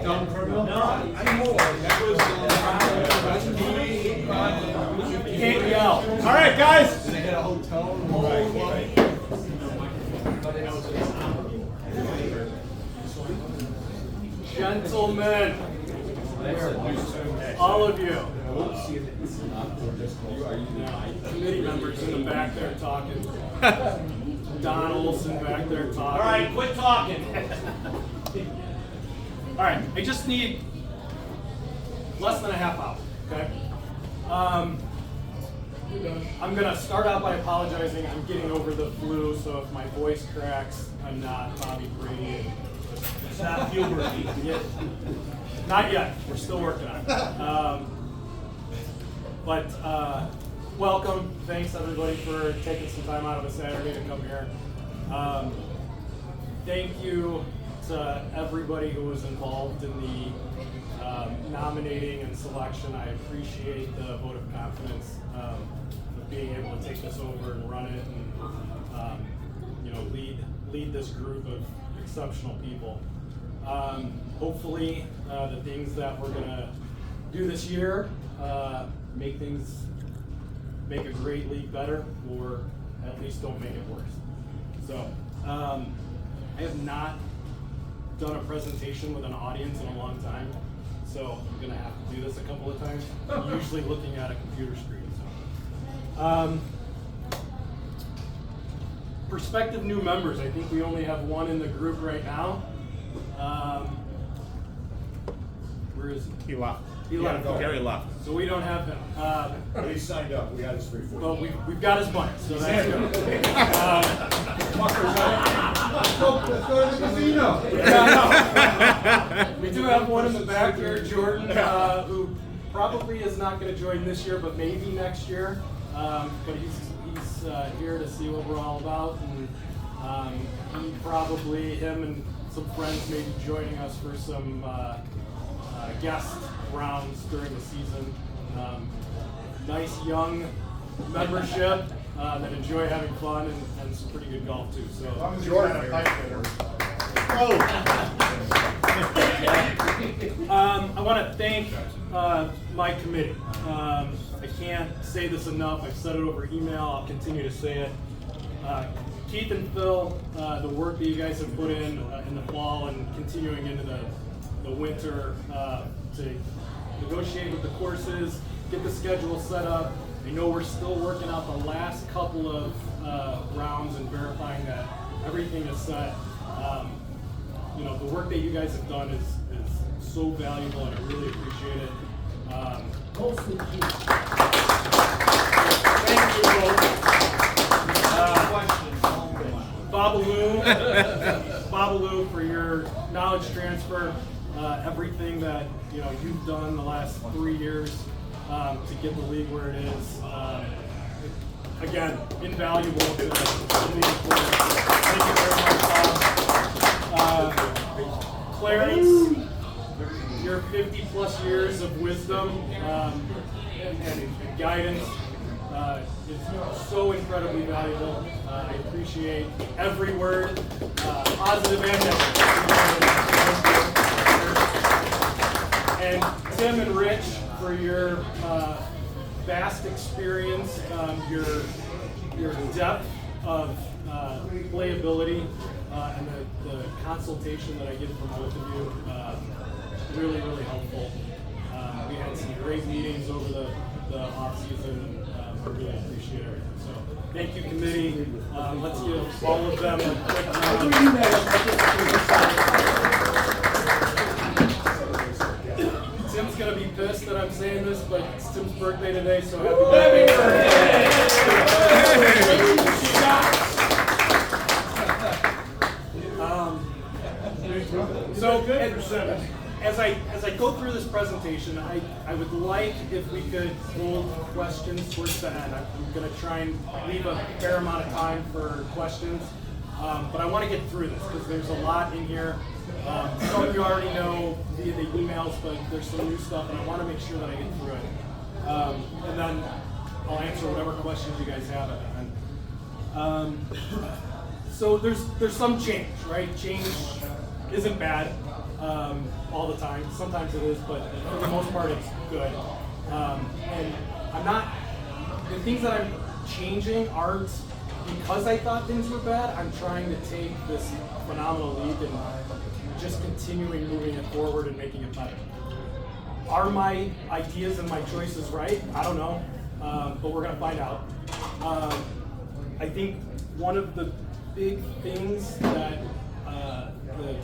Down Terminal? No, I'm more. That was TPGL. All right, guys. They had a hotel room. Right. Gentlemen, all of you, committee members in the back there talking. Donaldson back there talking. All right, quit talking. All right, I just need less than a half hour, okay? I'm going to start out by apologizing. I'm getting over the flu, so if my voice cracks, I'm not Bobby Brady. It's not puberty. Not yet. We're still working on it. But welcome. Thanks, everybody, for taking some time out of a Saturday to come here. Thank you to everybody who was involved in the nominating and selection. I appreciate the vote of confidence of being able to take this over and run it and lead this group of exceptional people. Hopefully, the things that we're going to do this year make a great league better, or at least don't make it worse. So, I have not done a presentation with an audience in a long time, so I'm going to have to do this a couple of times. I'm usually looking at a computer screen. So, prospective new members. I think we only have one in the group right now. Where is he? He left. He left. Gary left. So we don't have him. But he signed up. We got his 340. Well, we've got his money, so that's good. Let's go to the casino. We do have one in the back here, Jordan, who probably is not going to join this year, but maybe next year. But he's here to see what we're all about, and him and some friends may be joining us for some guest rounds during the season. Nice young membership that enjoy having fun and some pretty good golf too. So As long as you're not a pipe hitter. I want to thank my committee. I can't say this enough. I've said it over email. I'll continue to say it. Keith and Phil, the work that you guys have put in the fall and continuing into the winter to negotiate with the courses, get the schedule set up. I know we're still working out the last couple of rounds and verifying that everything is set. The work that you guys have done is so valuable, and I really appreciate it. Thank you both. Babalu, for your knowledge transfer, everything that you've done the last 3 years to get the league where it is. Again, invaluable to the league. Thank you very much, Bob. Clarence, your 50+ years of wisdom and guidance is so incredibly valuable. I appreciate every word, positive and negative. And Tim and Rich, for your vast experience, your depth of playability, and the consultation that I get from both of you, really, really helpful. We had some great meetings over the off season. I really appreciate everything. So thank you, committee. Let's give all of them a quick round. Tim's gonna be pissed that I'm saying this, but it's Tim's birthday today, so happy birthday! So as I go through this presentation, I would like if we could hold questions towards the end. I'm going to try and leave a fair amount of time for questions, but I want to get through this because there's a lot in here. Some of you already know via the emails, but there's some new stuff, and I want to make sure that I get through it. And then I'll answer whatever questions you guys have at the end. So there's some change, right? Change isn't bad. all the time. Sometimes it is, but for the most part, it's good. And I'm not, the things that I'm changing aren't because I thought things were bad. I'm trying to take this phenomenal league and just continuing moving it forward and making it better. Are my ideas and my choices right? I don't know, but we're gonna find out. I think one of the big things that the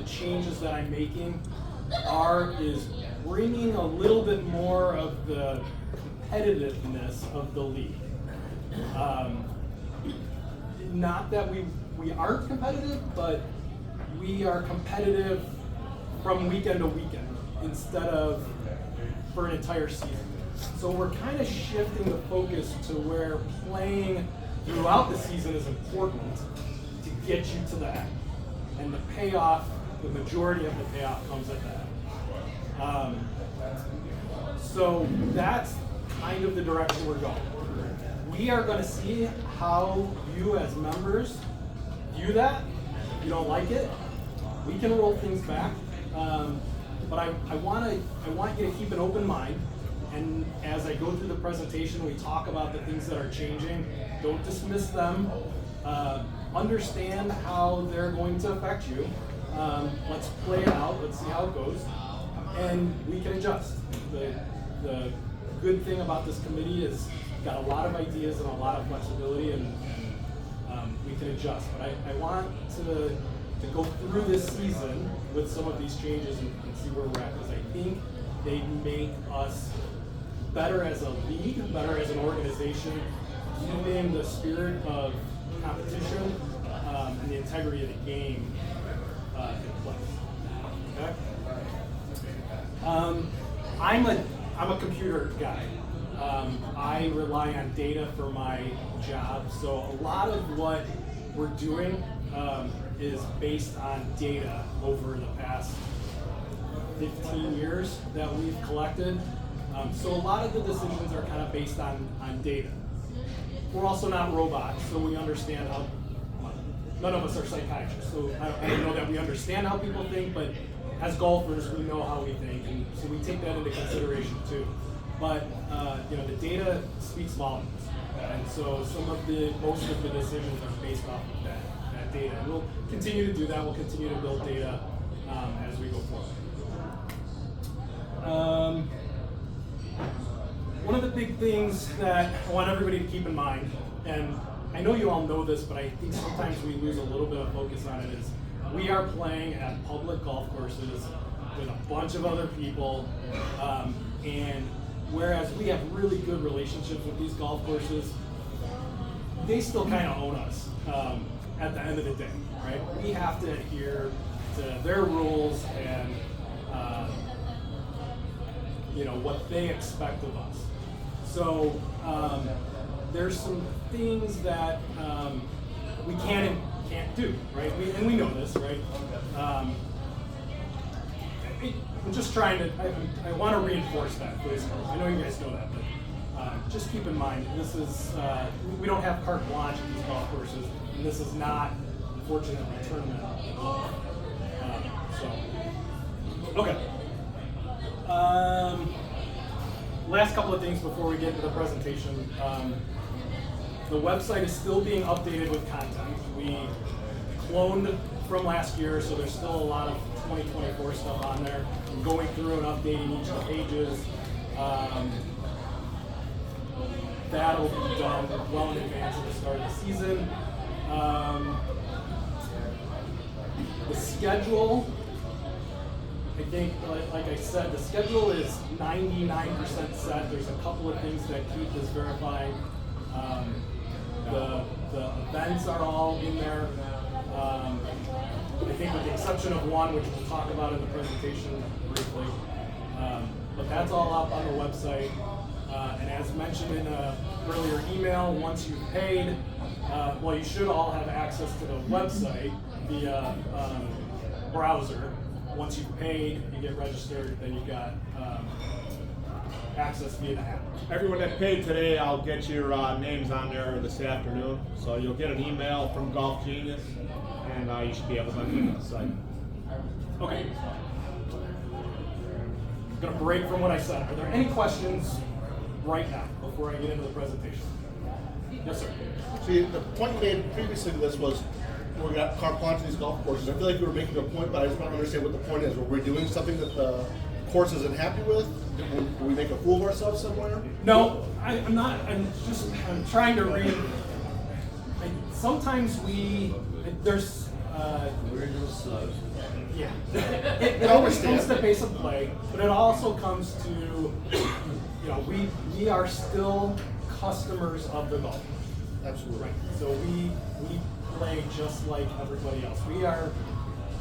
changes that I'm making is bringing a little bit more of the competitiveness of the league. Not that we aren't competitive, but we are competitive from weekend to weekend instead of for an entire season. So we're kind of shifting the focus to where playing throughout the season is important to get you to that. And the payoff, the majority of the payoff comes at that. So that's kind of the direction we're going. We are going to see how you as members view that. If you don't like it, we can roll things back. But I want you to keep an open mind. And as I go through the presentation, we talk about the things that are changing. Don't dismiss them. Understand how they're going to affect you. Let's play it out. Let's see how it goes. And we can adjust. The good thing about this committee is got a lot of ideas and a lot of flexibility, and we can adjust. But I want to go through this season with some of these changes and see where we're at, because I think they make us better as a league, better as an organization, keeping the spirit of competition and the integrity of the game in place. Okay? I'm a computer guy. I rely on data for my job, so a lot of what we're doing is based on data over the past 15 years that we've collected. So a lot of the decisions are kind of based on data. We're also not robots, so we understand how, none of us are psychiatrists, so I don't know that we understand how people think, but as golfers, we know how we think, and so we take that into consideration too. But the data speaks volumes, and so most of the decisions are based off of that data. And we'll continue to do that. We'll continue to build data as we go forward. One of the big things that I want everybody to keep in mind, and I know you all know this, but I think sometimes we lose a little bit of focus on it, is we are playing at public golf courses with a bunch of other people, and whereas we have really good relationships with these golf courses, they still kind of own us at the end of the day, right? We have to adhere to their rules and what they expect of us. So there's some things that we can and can't do, right? And we know this, right? I'm just trying to, I want to reinforce that, please. I know you guys know that, but just keep in mind, this is, we don't have carte blanche at these golf courses, and this is not, unfortunately, a tournament. Okay. Last couple of things before we get into the presentation. The website is still being updated with content. We cloned from last year, so there's still a lot of 2024 stuff on there. I'm going through and updating each of the pages. That'll be done well in advance of the start of the season. The schedule, I think, like I said, the schedule is 99% set. There's a couple of things that Keith is verifying. The events are all in there. I think with the exception of one, which we'll talk about in the presentation briefly. But that's all up on the website. And as mentioned in an earlier email, once you've paid, you should all have access to the website via browser. Once you've paid, you get registered, then you got access via the app. Everyone that paid today, I'll get your names on there this afternoon. So you'll get an email from Golf Genius, and you should be able to find it on the site. Okay. I'm gonna break from what I said. Are there any questions right now before I get into the presentation? Yes, sir. See, the point you made previously to this was we got carte blanche to these golf courses. I feel like you were making a point, but I just want to understand what the point is. Were we doing something that the course isn't happy with? Do we make a fool of ourselves somewhere? No, I'm not. I'm trying to read. Sometimes there's. Yeah. It always comes to pace of play, but it also comes to, we are still customers of the golf course. Absolutely. Right. So we play just like everybody else.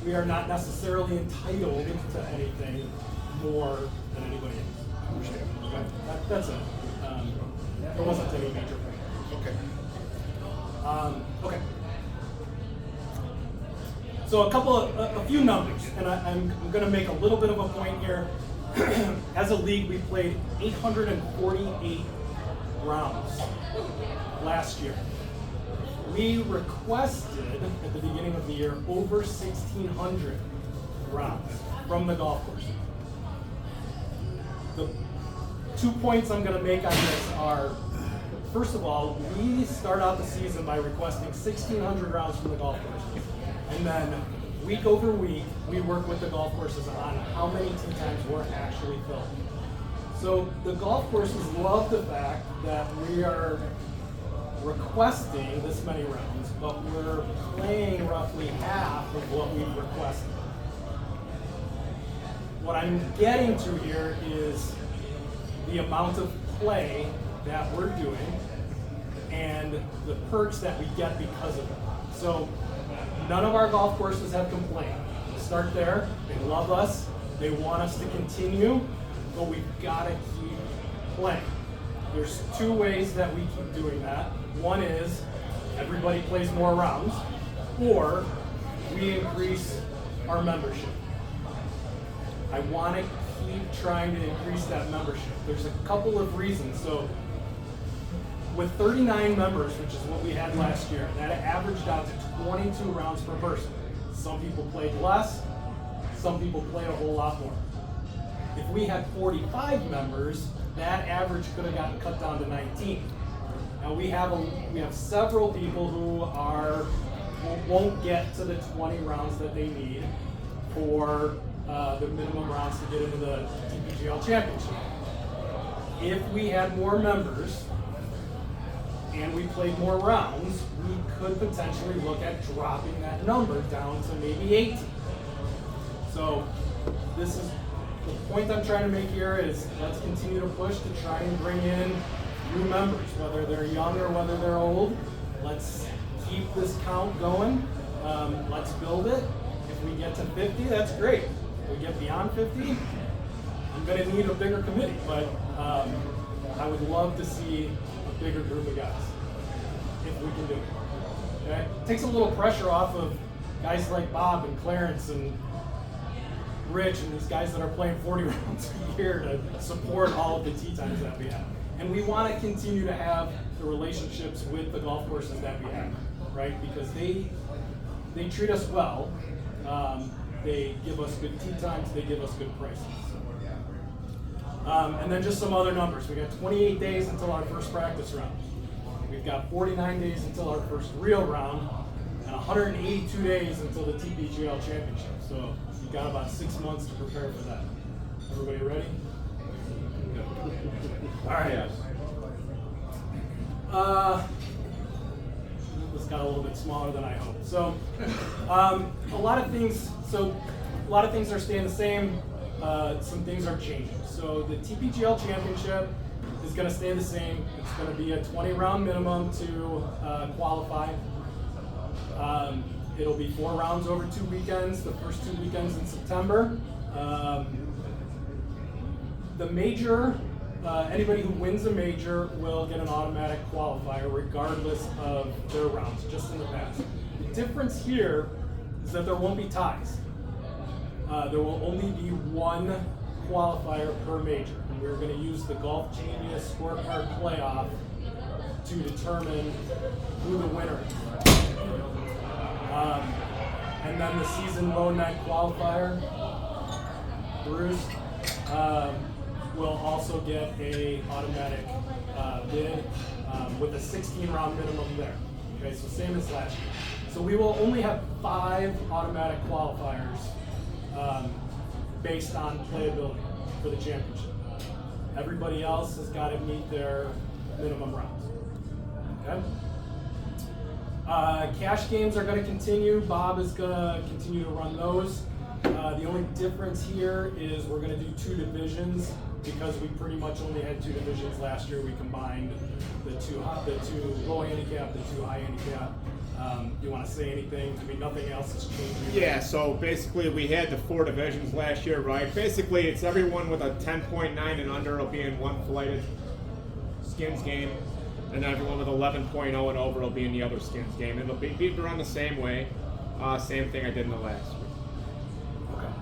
We are not necessarily entitled to anything more than anybody else. Understand. Okay? That's it. There wasn't any major point. Okay. Okay. So a few numbers, and I'm going to make a little bit of a point here. As a league, we played 848 rounds last year. We requested at the beginning of the year over 1,600 rounds from the golf course. The 2 points I'm going to make on this are, first of all, we start out the season by requesting 1,600 rounds from the golf course. And then week over week, we work with the golf courses on how many tee times we're actually filled. So the golf courses love the fact that we are requesting this many rounds, but we're playing roughly half of what we've requested. What I'm getting to here is the amount of play that we're doing and the perks that we get because of it. So none of our golf courses have complained. We'll start there. They love us. They want us to continue, but we've got to keep playing. There's two ways that we keep doing that. One is everybody plays more rounds, or we increase our membership. I want to keep trying to increase that membership. There's a couple of reasons. So with 39 members, which is what we had last year, that averaged out to 22 rounds per person. Some people played less, some people played a whole lot more. If we had 45 members, that average could have gotten cut down to 19. Now we have several people who won't get to the 20 rounds that they need for the minimum rounds to get into the TPGL championship. If we had more members and we played more rounds, we could potentially look at dropping that number down to maybe 18. So this is the point I'm trying to make here is let's continue to push to try and bring in new members, whether they're young or whether they're old. Let's keep this count going. Let's build it. If we get to 50, that's great. If we get beyond 50, I'm going to need a bigger committee, but I would love to see a bigger group of guys if we can do it. Okay? It takes a little pressure off of guys like Bob and Clarence and Rich and these guys that are playing 40 rounds a year to support all of the tee times that we have. And we want to continue to have the relationships with the golf courses that we have, right? Because they treat us well. They give us good tee times. They give us good prices. And then just some other numbers. We got 28 days until our first practice round. We've got 49 days until our first real round, and 182 days until the TPGL championship. So you've got about 6 months to prepare for that. Everybody ready? All right. This got a little bit smaller than I hoped. So a lot of things are staying the same. Some things are changing. So the TPGL championship is going to stay the same. It's going to be a 20-round minimum to qualify. It'll be 4 rounds over 2 weekends, the first 2 weekends in September. The major, anybody who wins a major will get an automatic qualifier regardless of their rounds, just in the past. The difference here is that there won't be ties. There will only be one qualifier per major. And we're going to use the Golf Genius Scorecard Playoff to determine who the winner is. And then the season low net qualifier, Bruce, will also get a automatic bid with a 16 round minimum there. Okay, so same as last year. So we will only have 5 automatic qualifiers based on playability for the championship. Everybody else has got to meet their minimum rounds. Okay. Cash games are going to continue. Bob is going to continue to run those. The only difference here is we're going to do 2 divisions because we pretty much only had 2 divisions last year. We combined the two low handicap, the 2 high handicap. You want to say anything? I mean, nothing else is changing. Yeah, so basically we had the 4 divisions last year, right? Basically it's everyone with a 10.9 and under will be in one flighted skins game, and everyone with 11.0 and over will be in the other skins game. And it'll be run the same way. Same thing I did in the last week. Okay.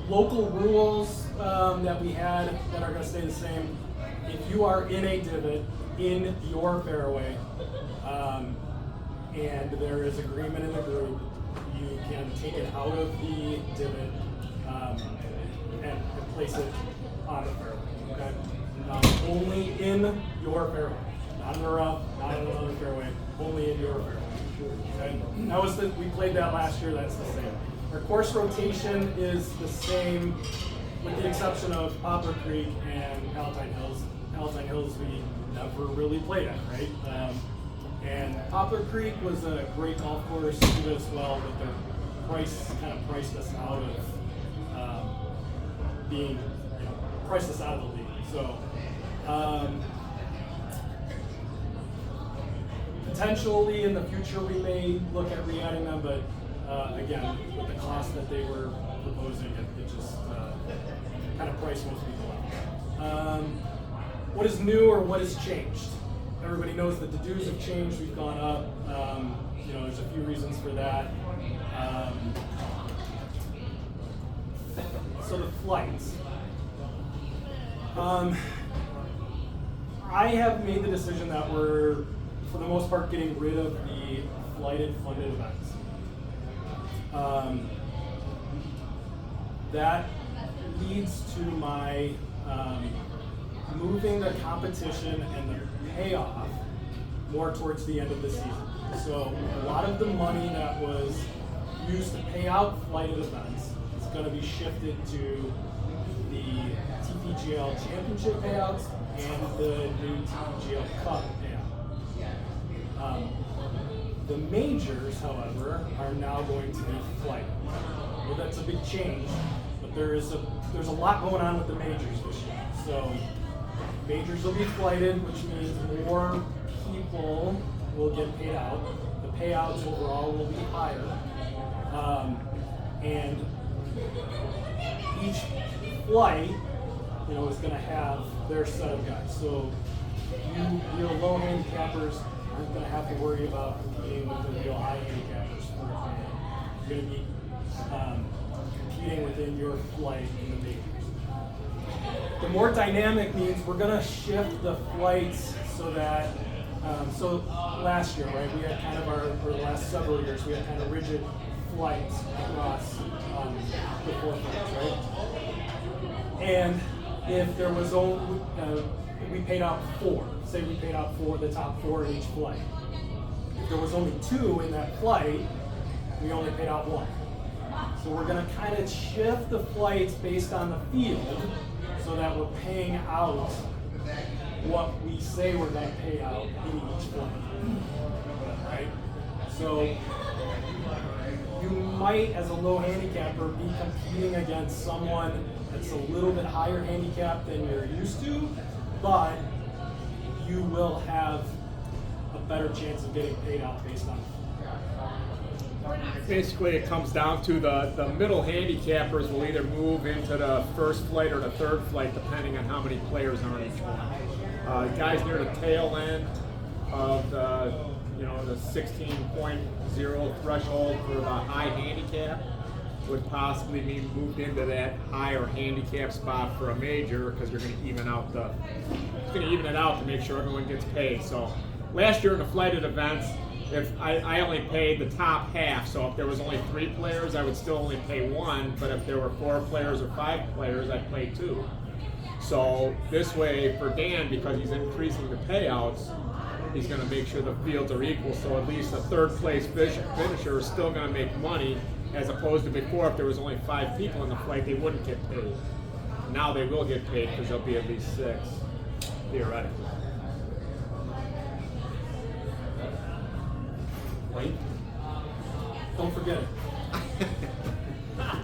Local rules that we had that are going to stay the same. If you are in a divot in your fairway, and there is agreement in the group, you can take it out of the divot and place it on the fairway. Okay, only in your fairway, not in the rough, not in another fairway, only in your fairway. Okay, that was we played that last year. That's the same. Our course rotation is the same, with the exception of Poplar Creek and Palatine Hills. Palatine Hills we never really played at, right? And Poplar Creek was a great golf course, did as well, but their price kind of priced us out of priced us out of the league. So potentially in the future we may look at re-adding them, but again, with the cost that they were proposing, it just kind of priced most people out. What is new or what has changed? Everybody knows that the dues have changed. We've gone up. There's a few reasons for that. So the flights. I have made the decision that we're, for the most part, getting rid of the flighted funded events. That leads to my moving the competition and the payoff more towards the end of the season. So a lot of the money that was used to pay out flighted events is going to be shifted to the TPGL championship payouts and the new TPGL Cup payout. The majors, however, are now going to be flighted. Well, that's a big change, but there's a lot going on with the majors this year. So majors will be flighted, which means more people will get paid out. The payouts overall will be higher. And each flight, is going to have their set of guys. So your low handicappers aren't going to have to worry about competing with the real high handicappers. You're going to be competing within your flight in the majors. The more dynamic means we're going to shift the flights so that, so last year, right, we had kind of for the last several years, we had kind of rigid flights across the 4 flights, right? And if there was only, we paid out 4, say we paid out the top 4 in each flight. If there was only 2 in that flight, we only paid out 1. So we're going to kind of shift the flights based on the field so that we're paying out what we say we're going to pay out in each flight. Right? So you might, as a low handicapper, be competing against someone that's a little bit higher handicap than you're used to, but you will have a better chance of getting paid out based on it. Basically, it comes down to the middle handicappers will either move into the first flight or the third flight, depending on how many players are in each one. Guys near the tail end of the 16.0 threshold for the high handicap would possibly be moved into that higher handicap spot for a major, because you're going to even it out to make sure everyone gets paid. So last year in the flighted events, if I only paid the top half, so if there was only 3 players, I would still only pay 1, but if there were 4 players or 5 players, I'd pay 2. So this way, for Dan, because he's increasing the payouts, he's going to make sure the fields are equal, so at least a third place finisher is still going to make money, as opposed to before, if there was only 5 people in the flight, they wouldn't get paid. Now they will get paid because there'll be at least 6, theoretically. Wait. Don't forget it.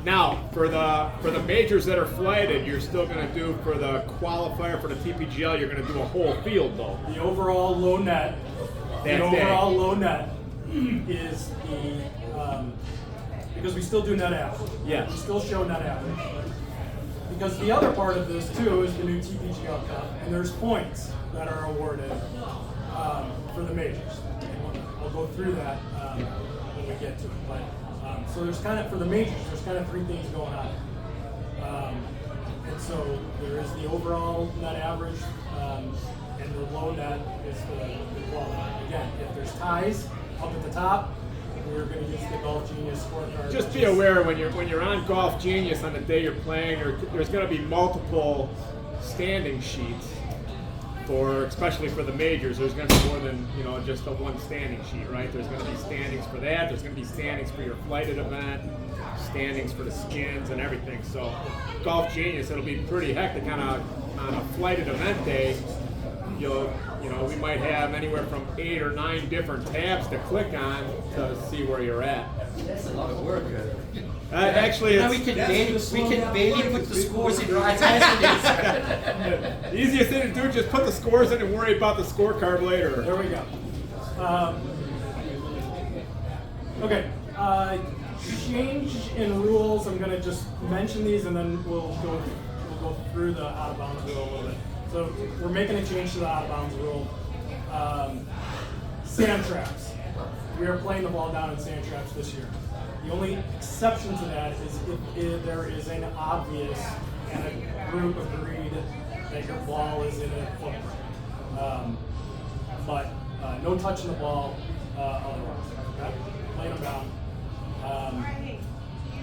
Now, for the majors that are flighted, you're still going to do, for the qualifier for the TPGL, you're going to do a whole field, though. The overall low net. That the day. overall low net is the because we still do net average. Yes. We still show net average. Because the other part of this too is the new TPGL Cup, and there's points that are awarded for the majors. And I'll go through that when we get to it. But so there's kind of, for the majors, there's kind of 3 things going on. And so there is the overall net average, and the low net is the qualifier. Again, if there's ties up at the top, we're going to use the Golf Genius scorecard. Just be aware when you're on Golf Genius on the day you're playing, there's going to be multiple standing sheets for, especially for the majors. There's going to be more than just the one standing sheet, right? There's going to be standings for that. There's going to be standings for your flighted event, standings for the skins and everything. So Golf Genius, it'll be pretty hectic on a flighted event day. We might have anywhere from 8 or 9 different tabs to click on to see where you're at. That's a lot of work. Actually, We can barely put the scores in right as the easiest thing to do is just put the scores in and worry about the scorecard later. There we go. Okay. Change in rules. I'm going to just mention these, and then we'll go through the out of bounds rule a little bit. So we're making a change to the out of bounds rule. Sand traps. We are playing the ball down in sand traps this year. The only exception to that is if there is an obvious and a group agreed that your ball is in a footprint. But no touching the ball otherwise. Okay? Playing them down.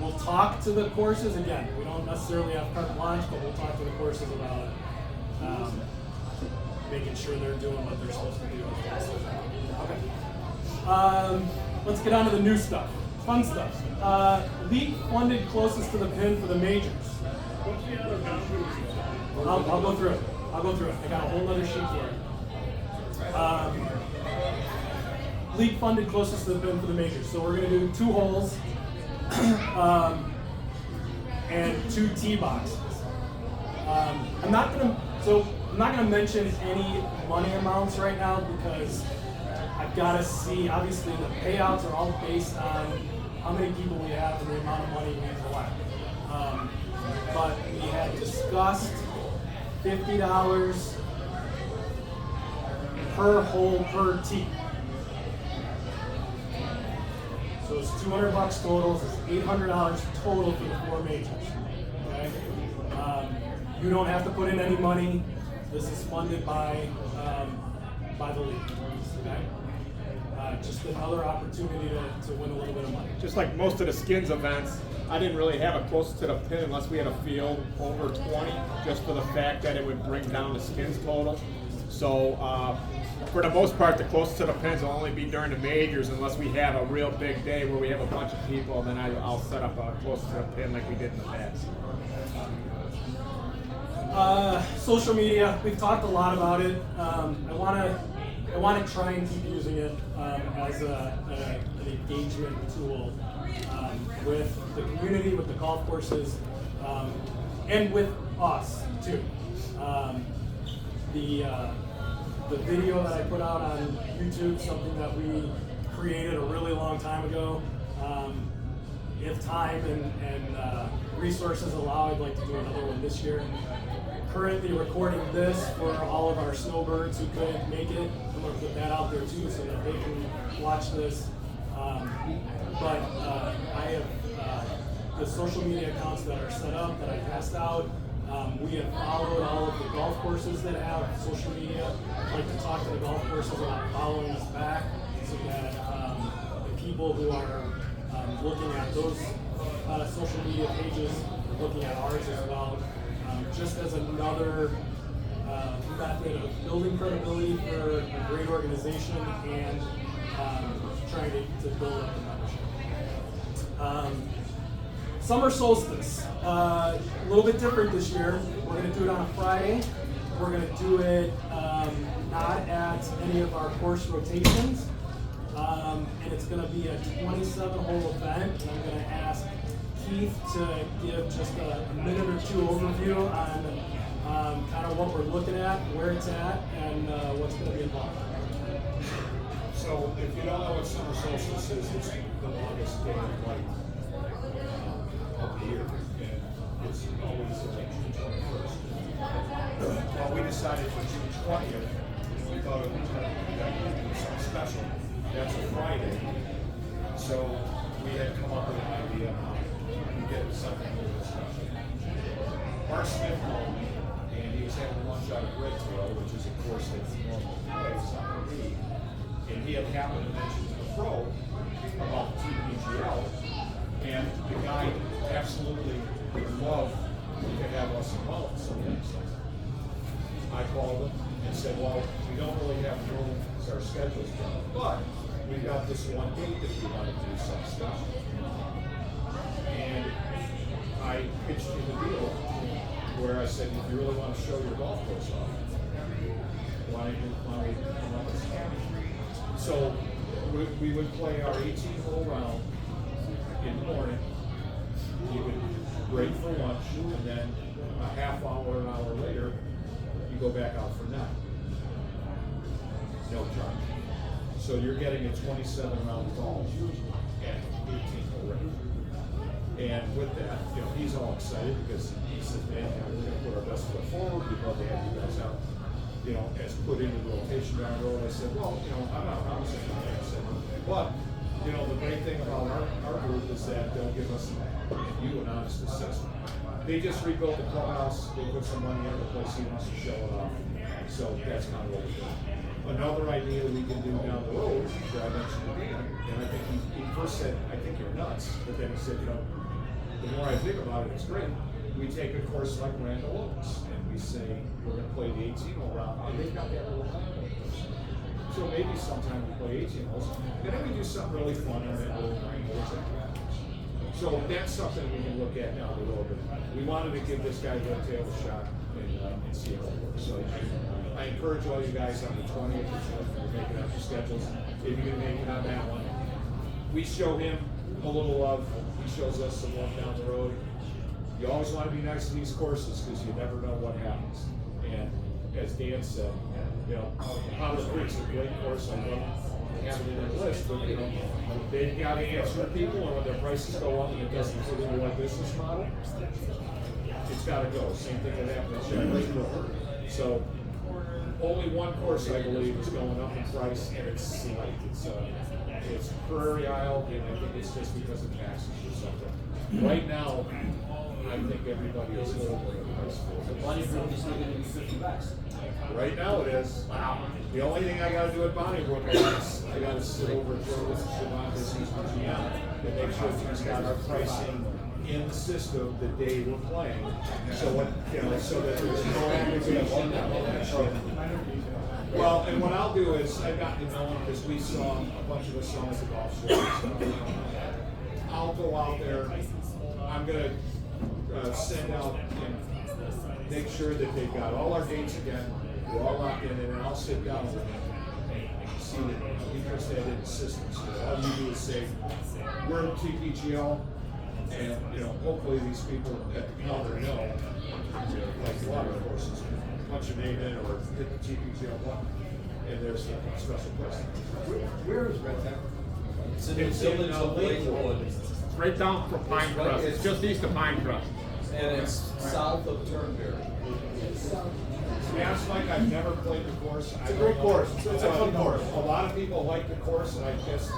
We'll talk to the courses again. We don't necessarily have carte blanche, but we'll talk to the courses about making sure they're doing what they're supposed to do. Okay. Let's get on to the new stuff. Fun stuff. League funded closest to the pin for the majors. I'll go through it. I got a whole other sheet for it. League funded closest to the pin for the majors. So we're going to do 2 holes and 2 tee boxes. I'm not going to mention any money amounts right now because I've got to see. Obviously, the payouts are all based on how many people we have and the amount of money we collect. But we had discussed $50 per hole per tee. So it's $200 total. It's $800 total for the 4 majors. Okay. You don't have to put in any money. This is funded by the league. Okay. Just another opportunity to win a little bit of money. Just like most of the skins events, I didn't really have it close to the pin unless we had a field over 20, just for the fact that it would bring down the skins total. So for the most part, the closest to the pins will only be during the majors unless we have a real big day where we have a bunch of people, then I'll set up a closest to the pin like we did in the past. Social media, we've talked a lot about it. I want to try and keep using it as an engagement tool with the community, with the golf courses, and with us too. The video that I put out on YouTube, something that we created a really long time ago. If time and resources allow, I'd like to do another one this year. Currently recording this for all of our snowbirds who couldn't make it. I'm going to put that out there too so that they can watch this. But I have the social media accounts that are set up that I passed out. We have followed all of the golf courses that have social media. I'd like to talk to the golf courses about following us back so that the people who are looking at those social media pages are looking at ours as well, just as another method of building credibility for a great organization and trying to build up the membership. Summer solstice, a little bit different this year. We're going to do it on a Friday. We're going to do it not at any of our course rotations, and it's going to be a 27-hole event. And I'm going to ask Keith to give just a minute or two overview on kind of what we're looking at, where it's at, and what's going to be involved. So if you don't know what summer solstice is, it's the longest day of light of the year, and it's always June 21st. Well, we decided for June 20th, we thought it was going to be something special. That's a Friday, so we had come up with an idea how we get something a little special. Mark Smith called me, and he was having lunch out of Redtail, which is a course that he normally plays on the league. And he had happened to mention to the pro about TPGL, and the guy absolutely would love to have us involved in some of that stuff. I called him and said, well, we don't really have room because our schedule's done, but we've got this one date that we want to do some stuff. And I pitched him a deal where I said, if you really want to show your golf course off, why don't we come up with something? So we would play our 18-hole round in the morning. You would break for lunch, and then a half hour, an hour later, you go back out for nine. No charge. So you're getting a 27-round golf at 18-hole range. And with that, he's all excited because he says, man, we're going to put our best foot forward. We'd love to have you guys out. As put into the rotation down the road. I said, well, I'm not promising anything. I said, but, the great thing about our group is that they'll give us you an honest assessment. They just rebuilt the clubhouse. They put some money in the place. He wants to show it off. So that's kind of what we're doing. Another idea we can do down the road that I mentioned to Dan, and I think he first said, I think you're nuts. But then he said, the more I think about it, it's great. We take a course like Randall Oaks, and we say we're going to play the 18-hole round, and they've got that little land. So maybe sometime we play 18 holes, and then we do something really fun on that little 9 holes. So that's something we can look at down the road. We wanted to give this guy Redtail a shot and see how it works. So I encourage all you guys on the 20th to make it up your schedules. If you can make it on that one, we show him a little love. He shows us some love down the road. You always want to be nice to these courses because you never know what happens. And as Dan said, Powder Creek's a great course. I love having it in the list, but they've got to answer people, and when their prices go up and it doesn't fit into our business model, it's got to go. Same thing that happened at Sheffield. So only one course, I believe, is going up in price, and it's slight. It's Prairie Isle, and I think it's just because of taxes or something. Right now, I think everybody is a little bit of price for it. Bonnybrook is still going to be $50. Right now it is. Wow. The only thing I gotta do at Bonnybrook is I gotta sit over at Joe Siobhan, who's the GM, and make sure he's got our pricing in the system the day we're playing. So what, so that there's no aggregation and all that shit. Well, and what I'll do is, I've gotten to know him because we saw, a bunch of us saw him at the golf show. I'll go out there, I'm gonna send out and make sure that they've got all our dates again, we're all locked in, and then I'll sit down with them and see that he puts that in the system. So all you do is say, we're in TPGL, and hopefully these people at the counter know, like a lot of courses, punch your name in or hit the TPGL button, and there's a special place. Where is Red Town? It's in the village of Lakewood, Right down from Pine Crest. It's just east of Pine Crest. and it's south of Turnberry. To be honest, Mike, I've never played the course. It's a great course. It's a fun course. A lot of people like the course, and I guess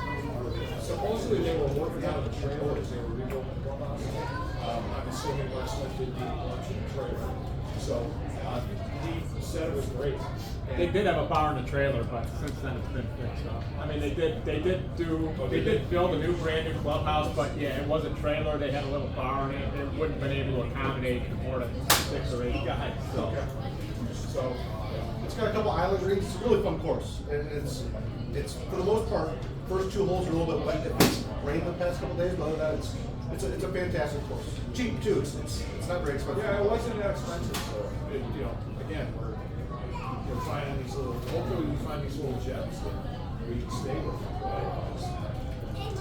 supposedly they were working out of the trailer as they were rebuilding the clubhouse. I'm assuming Mark Smith did the lunch in the trailer. So He said it was great. They did have a bar and a trailer, but since then it's been fixed up. I mean, they did build a new brand new clubhouse, but yeah, it was a trailer. They had a little bar in it. It wouldn't have been able to accommodate more than 6 or 8 guys. So, So, It's got a couple island rinks. It's a really fun course, and it's for the most part, first 2 holes are a little bit wet. It's rained the past couple days, but other than that, it's a fantastic course. Cheap too. It's not very expensive. yeah, it wasn't that expensive. So, again, we're finding these little. Hopefully, we find these little gems that we can stay with.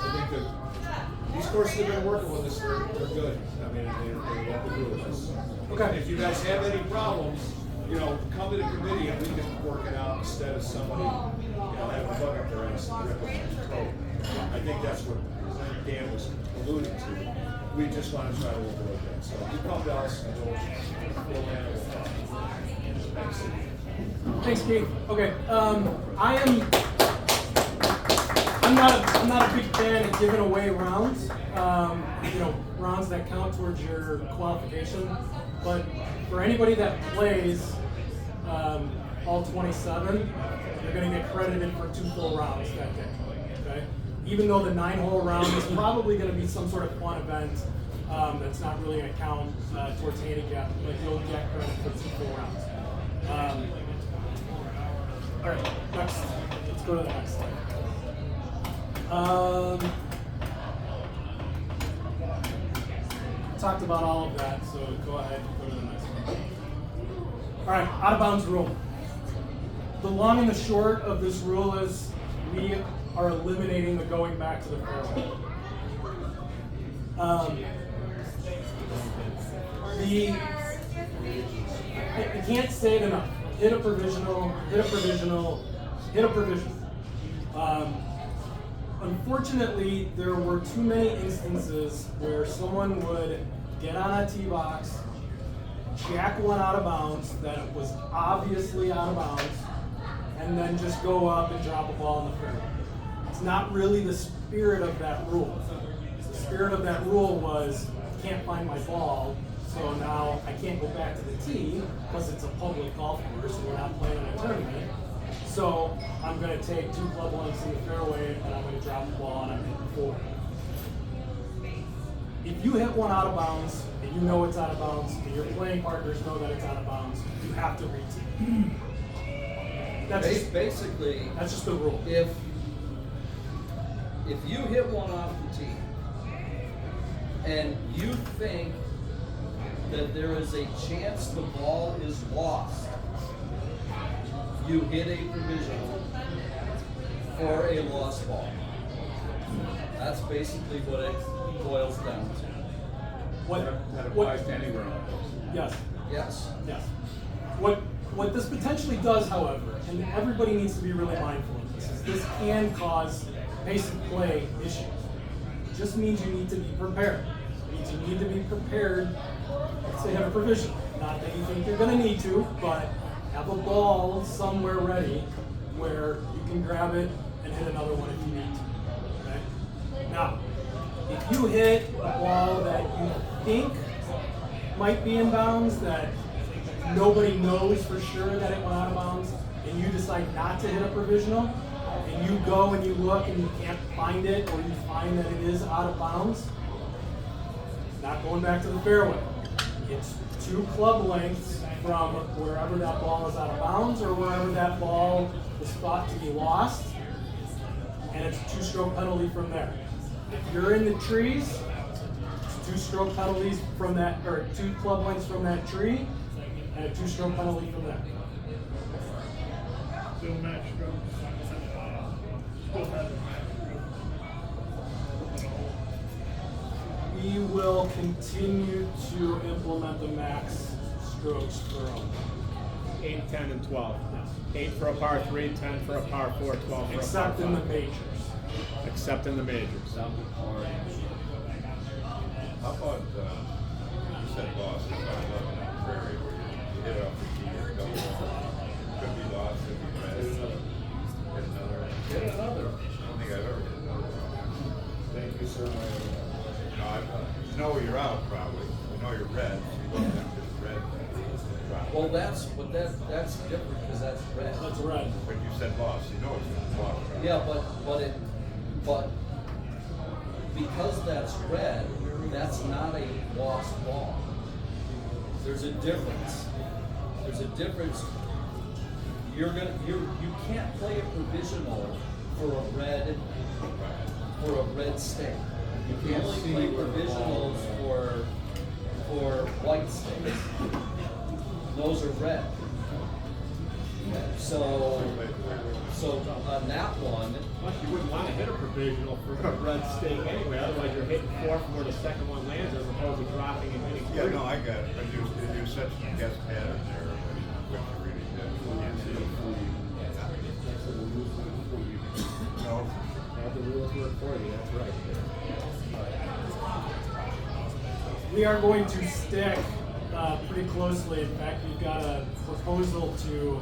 I think that these courses have been working with us. They're good. I mean, they love to do with us. Okay. If you guys have any problems, come to the committee and we can work it out instead of somebody, having a bug up their ass and rip it from your throat. I think that's what Dan was alluding to. We just want to try to overlook that. So you come to us and we'll handle it. Thanks. Thanks, Keith. Okay, I'm not a big fan of giving away rounds. Rounds that count towards your qualification. But for anybody that plays all 27, you're going to get credited for 2 full rounds that day. Okay, even though the 9-hole round is probably going to be some sort of fun event that's not really going to count towards handicap, but you'll get credit for 2 full rounds. All right, next. Let's go to the next slide. Talked about all of that, so go ahead and go to the next one. All right, out of bounds rule. The long and the short of this rule is we are eliminating the going back to the fairway. I can't say it enough. Hit a provisional, hit a provisional, hit a provisional. Unfortunately, there were too many instances where someone would get on a tee box, jack one out of bounds that was obviously out of bounds, and then just go up and drop a ball in the fairway. It's not really the spirit of that rule. The spirit of that rule was, I can't find my ball, so now I can't go back to the tee because it's a public golf course and we're not playing in a tournament. So I'm going to take 2 club lengths in the fairway and I'm going to drop the ball and I'm hitting 4. If you hit one out of bounds and you know it's out of bounds and your playing partners know that it's out of bounds, you have to retee. That's just the rule. If you hit one off the tee and you think that there is a chance the ball is lost, you hit a provisional for a lost ball. That's basically what it boils down to. That applies to any round. Yes. Yes. Yes. What this potentially does, however, and everybody needs to be really mindful of this, is this can cause basic play issues. It just means you need to be prepared. It means you need to be prepared to have a provision. Not that you think you're going to need to, but have a ball somewhere ready where you can grab it and hit another one if you need to. Okay? Now, if you hit a ball that you think might be in bounds, that nobody knows for sure that it went out of bounds, and you decide not to hit a provisional, and you go and you look and you can't find it, or you find that it is out of bounds, not going back to the fairway. It's 2 club lengths from wherever that ball is out of bounds or wherever that ball is thought to be lost, and it's a 2-stroke penalty from there. If you're in the trees, it's 2-stroke penalties from that, or 2 club lengths from that tree, and a 2-stroke penalty from there. Still match strokes. Still have We will continue to implement the max strokes for them. 8, 10, and 12. 8 for a par 3, 10 for a par 4, 12 for a par 5. Except in the majors. Except in the majors. How about, you said lost, how about 11 on the prairie where you hit off the tee and go, could be lost, could be red, hit another. Hit another. I don't think I've ever hit another. Thank you, sir. No, you know you're out probably, you know you're red, so you don't have to red, drop Well, that's different because that's red. That's red. But you said loss, you know it's loss. Right? Yeah, but because that's red, that's not a lost ball. There's a difference. There's a difference. You can't play a provisional for a red stake. You can only play provisionals for white stakes. Those are red. So on that one, Plus, you wouldn't want to hit a provisional for a red stake anyway, otherwise you're hitting 4 from where the second one lands as opposed to dropping and hitting 3. Yeah, no, I got it. But you such a guess pattern there, which you really did. No. Have the rules work for you, that's right. We are going to stick pretty closely. In fact, we've got a proposal to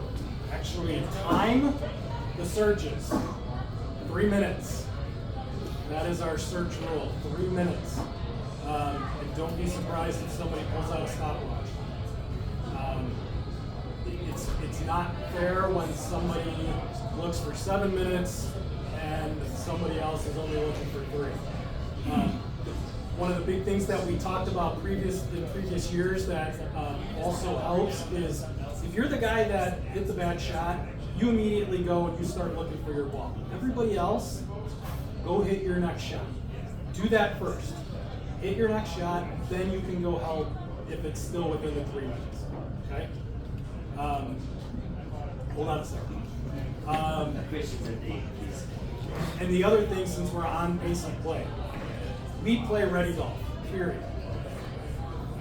actually time the surges. 3 minutes. That is our surge rule. 3 minutes. And don't be surprised if somebody pulls out a stopwatch. It's not fair when somebody looks for 7 minutes and somebody else is only looking for 3. One of the big things that we talked about in previous years that also helps is if you're the guy that hits a bad shot, you immediately go and you start looking for your ball. Everybody else, go hit your next shot. Do that first. Hit your next shot, then you can go help if it's still within the 3 minutes. Okay? Hold on a second. And the other thing, since we're on basic play, we play ready golf, period.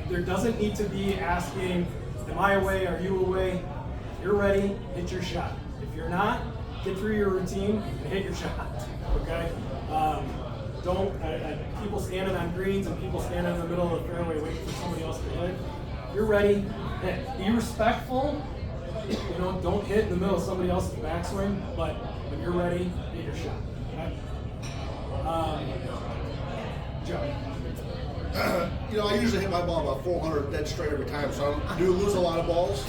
There doesn't need to be asking, am I away, are you away? If you're ready, hit your shot. If you're not, get through your routine and hit your shot, okay? People standing on greens and people standing in the middle of the fairway waiting for somebody else to hit. If you're ready, hit. Be respectful, don't hit in the middle of somebody else's backswing, but when you're ready, hit your shot, okay? Joe. I usually hit my ball about 400 dead straight every time, so I do lose a lot of balls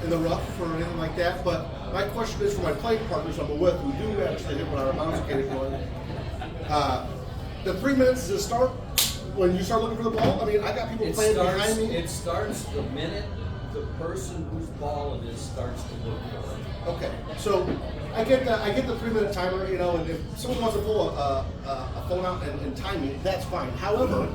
in the rough or anything like that. But my question is for my playing partners I'm with who do actually hit when our bounce gate is going. The 3 minutes does it start when you start looking for the ball? I mean, I got people playing behind me. It starts the minute the person whose ball it is starts to look for it. Okay, so I get the 3 minute timer, and if someone wants to pull a phone out and time me, that's fine. However,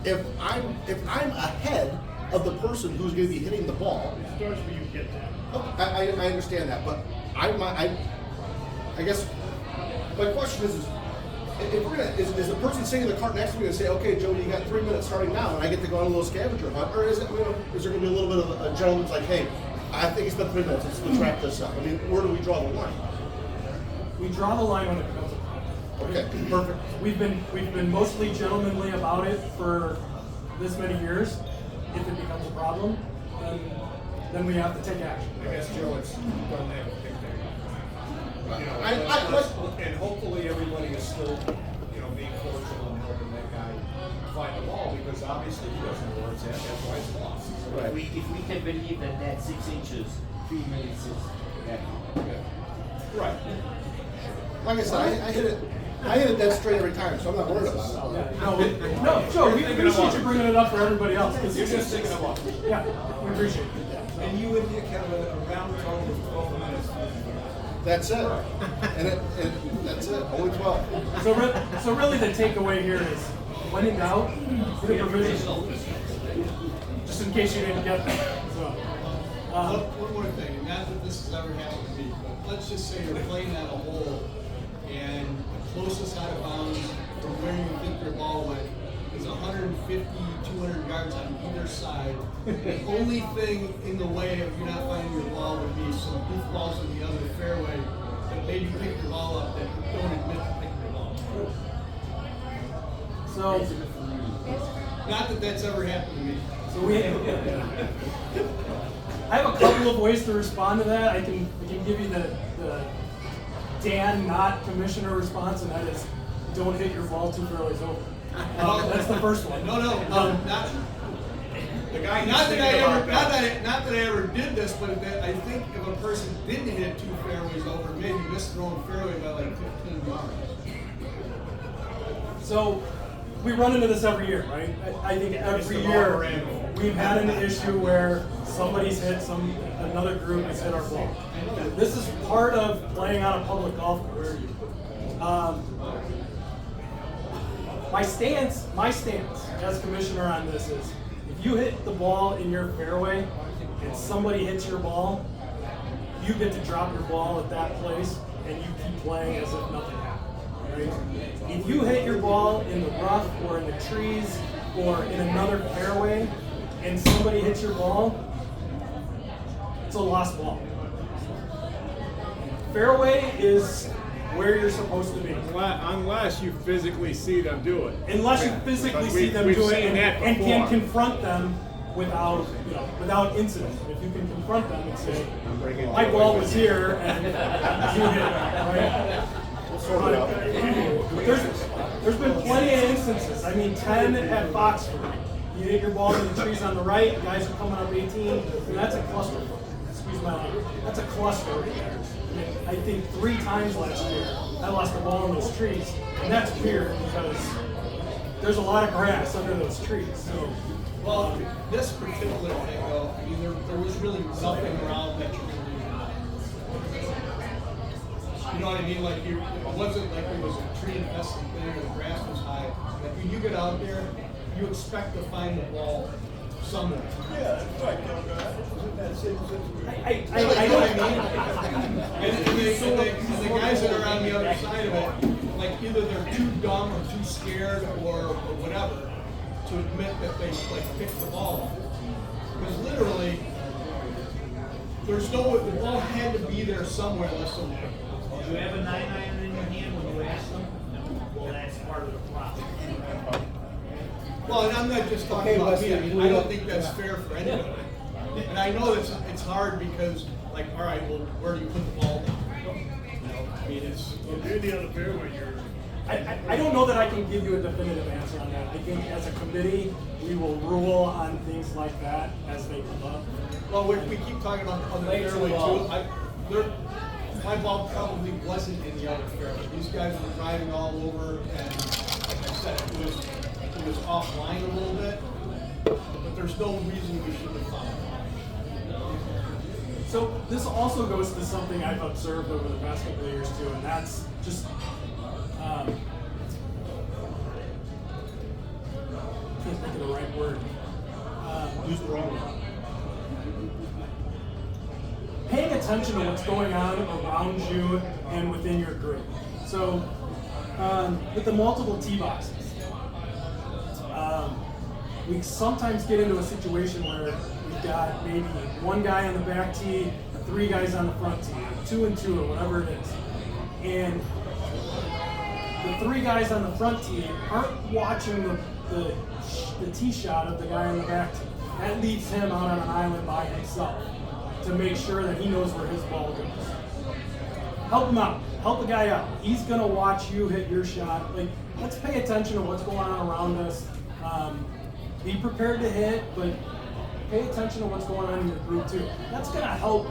if I'm ahead of the person who's going to be hitting the ball, It starts when you get there. okay, I understand that, but I guess my question is if we're gonna is the person sitting in the cart next to me going to say, okay, Joe, you got 3 minutes starting now, and I get to go on a little scavenger hunt, or is there going to be a little bit of a gentleman's like, hey, I think it's been 3 minutes. Let's wrap this up. I mean, where do we draw the line? We draw the line when it becomes a problem. Okay, perfect. We've been mostly gentlemanly about it for this many years. If it becomes a problem, then we have to take action. I guess, Joe, it's don't have a picnic. And hopefully everybody is still, being cordial and helping that guy find the ball because obviously he doesn't know where it's at. That's why it's lost. Right. If we can believe that 6 inches, 3 minutes is Right. Like I said, I hit it dead straight every time, so I'm not worried about it. No, Joe, we appreciate you bringing it up for everybody else. You're just thinking of one. Yeah, we appreciate it. And you would have a round total of 12 minutes. That's it. And that's it. Only 12. So really the takeaway here is, when in doubt, hit a provisional. Just in case you didn't get that. So, One more thing, and not that this has ever happened to me, but let's just say you're playing on a hole and the closest out of bounds from where you think your ball went is 150, 200 yards on either side. The only thing in the way of you not finding your ball would be some goofballs in the other fairway that maybe pick your ball up that don't admit to picking your ball. so Not that that's ever happened to me. I have a couple of ways to respond to that. I can give you the Dan, not commissioner response, and that is, don't hit your ball 2 fairways over. That's the first one. No, not. The guy not keeps that I thinking ever, about that. not that I ever did this, but that I think if a person didn't hit 2 fairways over, maybe missed their own fairway by like 15 yards. So we run into this every year, right? I think every the year rubber animal. we've had an issue where somebody's hit another group has hit our ball. This is part of playing on a public golf course. My stance as commissioner on this is, if you hit the ball in your fairway and somebody hits your ball, you get to drop your ball at that place and you keep playing as if nothing happened. Right? If you hit your ball in the rough or in the trees or in another fairway and somebody hits your ball, it's a lost ball. Fairway is where you're supposed to be. Unless you physically see them do it. Unless you physically But see them we've do it seen that and can before. confront them without incident. If you can confront them and say, bringing my joy ball with was you." here and you hit it, right? We'll sort it out. There's been plenty of instances. I mean, 10 at Foxford. You hit your ball in the trees on the right, guys are coming up 18, and that's a cluster. Excuse my language. That's a cluster right there. I think 3 times last year I lost the ball in those trees, and that's weird because there's a lot of grass under those trees. So, Well, this particular thing though, I mean, there was really nothing around that you could do. You know what I mean? Like, it wasn't like it was a tree infested thing or the grass was high. Like, when you get out there, you expect to find the ball somewhere. Yeah, that's right, Isn't that same situation? I don't And the guys that are on the other side of it, like either they're too dumb or too scared or whatever to admit that they like picked the ball up. Because literally, the ball had to be there somewhere unless someone. Do you have a 9-iron in your hand when you ask them? Well, that's part of the problem. Well, and I'm not just talking Okay, about me. I Wesley, mean, we I don't don't- think that's fair for anybody. And I know that it's hard because, like, all right, well, where do you put the ball down? You know, I mean, it's. Well, you're the other fairway, you're. I don't know that I can give you a definitive answer on that. I think as a committee, we will rule on things like that as they come up. Well, we keep talking about the other fairway too. My ball probably wasn't in the other fairway. These guys were driving all over, and like I said, it was offline a little bit. But there's no reason we shouldn't have found it. So this also goes to something I've observed over the past couple of years too, and that's just can't think of the right word. Use the wrong one. Paying attention to what's going on around you and within your group. So with the multiple tee boxes, we sometimes get into a situation where we've got maybe one guy on the back tee, 3 guys on the front tee, 2 and 2 or whatever it is. And the 3 guys on the front tee aren't watching the tee shot of the guy on the back tee. That leaves him out on an island by himself to make sure that he knows where his ball goes. Help him out. Help the guy out. He's gonna watch you hit your shot. Like, let's pay attention to what's going on around us. Be prepared to hit, but pay attention to what's going on in your group too. That's gonna help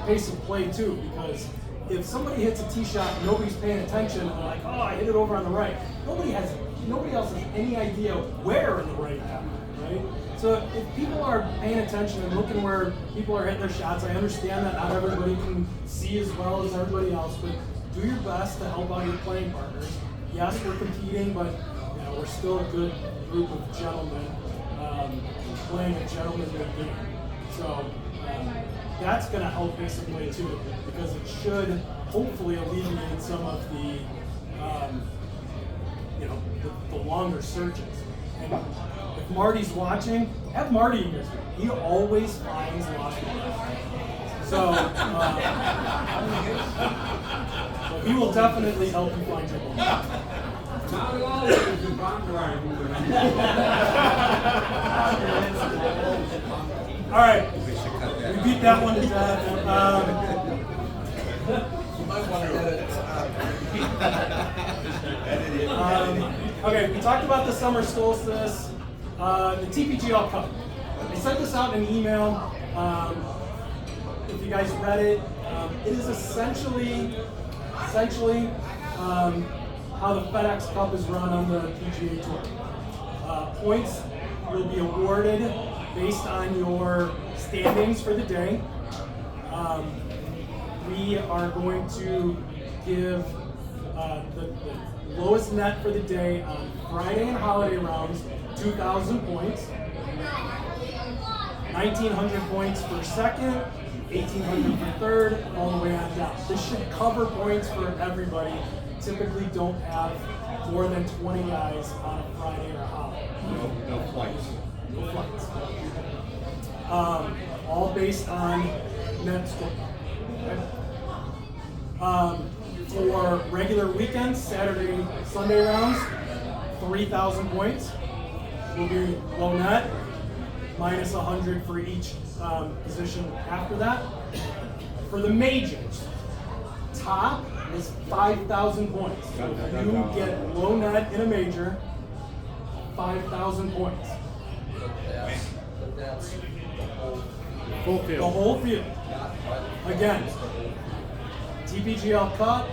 pace of play too, because if somebody hits a tee shot and nobody's paying attention and they're like, oh, I hit it over on the right. Nobody else has any idea where in the right happened, right? So if people are paying attention and looking where people are hitting their shots, I understand that not everybody can see as well as everybody else, but do your best to help out your playing partners. Yes, we're competing, but we're still a good group of gentlemen playing a gentleman's game. So that's going to help basically too, because it should hopefully alleviate some of the the longer searches. And if Marty's watching, have Marty in your group. He always finds lost balls. So he will definitely help you find your ball. All right, we beat that one to death. You might want to edit it. Okay, we talked about the summer solstice, the TPGL Cup. I sent this out in an email. If you guys read it, it is essentially how the FedEx Cup is run on the PGA Tour. Points will be awarded based on your standings for the day. We are going to give the lowest net for the day on Friday and holiday rounds, 2,000 points. 1,900 points for second, 1,800 for third, all the way on down. This should cover points for everybody. Typically don't have more than 20 guys on a Friday or a holiday. No flights. No flights. All based on net score. Okay. For regular weekends, Saturday, Sunday rounds, 3,000 points will be low net, minus 100 for each position after that. For the majors, top is 5,000 points. So if you get low net in a major, 5,000 points. But that's the whole, Full The field. whole field. not right. Again, TPGL Cup,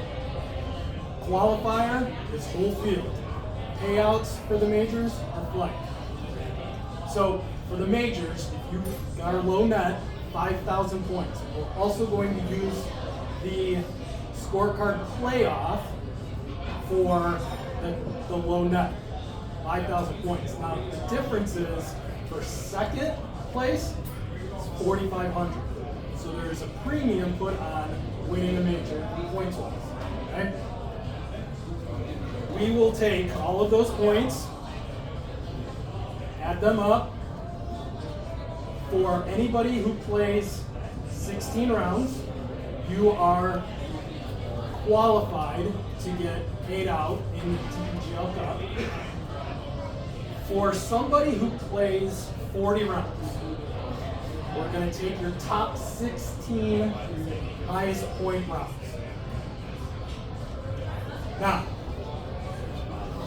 qualifier is whole field. Payouts for the majors are flight. So for the majors, if you got a low net, 5,000 points. We're also going to use the scorecard playoff for the low net, 5,000 points. Now the difference is for second place, it's 4,500. So there's a premium put on winning a major points wise. Okay? We will take all of those points, add them up. For anybody who plays 16 rounds, you are qualified to get paid out in the TPGL Cup. For somebody who plays 40 rounds, we're going to take your top 16 highest point rounds. Now,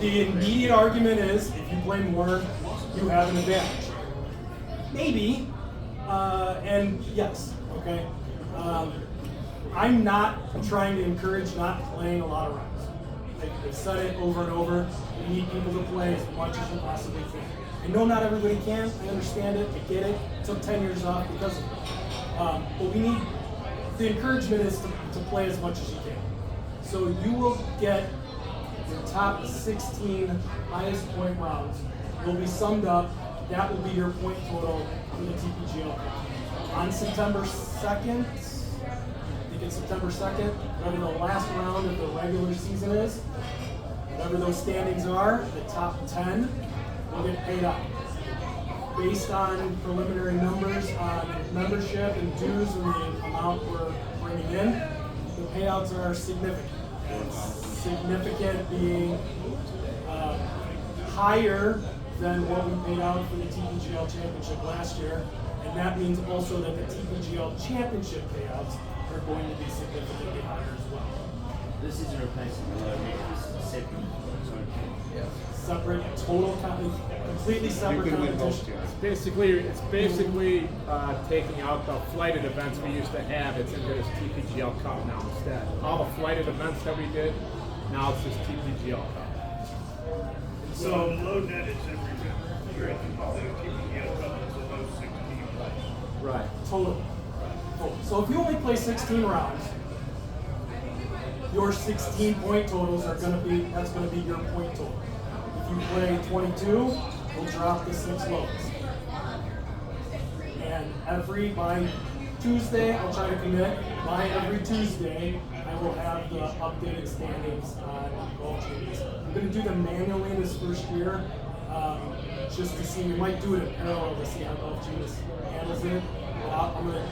the immediate argument is if you play more, you have an advantage. Maybe, and yes, okay. I'm not trying to encourage not playing a lot of rounds. I've said it over and over. You need people to play as much as you possibly can. I know not everybody can. I understand it. I get it. Took 10 years off because of it. But we need, the encouragement is to play as much as you can. So you will get your top 16 highest point rounds will be summed up. That will be your point total for the TPGL Cup. On September 2nd, I think it's September 2nd, whatever the last round of the regular season is, whatever those standings are, the top 10 will get paid out. Based on preliminary numbers on membership and dues and the amount we're bringing in, the payouts are significant. And significant being higher than what we paid out for the TPGL Championship last year, and that means also that the TPGL Championship payouts are going to be significantly higher as well. This isn't replacing the low net, this is separate. Yeah. Separate, total, completely separate You can win both, competition. yeah. It's basically taking out the flighted events we used to have. It's into this TPGL Cup now instead. All the flighted events that we did, now it's just TPGL Cup. So low net is every member. You're at the TPGL Cup is the low 16. Right. Total. So if you only play 16 rounds, your 16 point totals are going to be, that's going to be your point total. If you play 22, we'll drop the 6 lowest. And by Tuesday, I'll try to commit, by every Tuesday, I will have the updated standings on golf teams. I'm going to do them manually this first year, just to see, we might do it in parallel to see how golf teams handles it. But I'm going to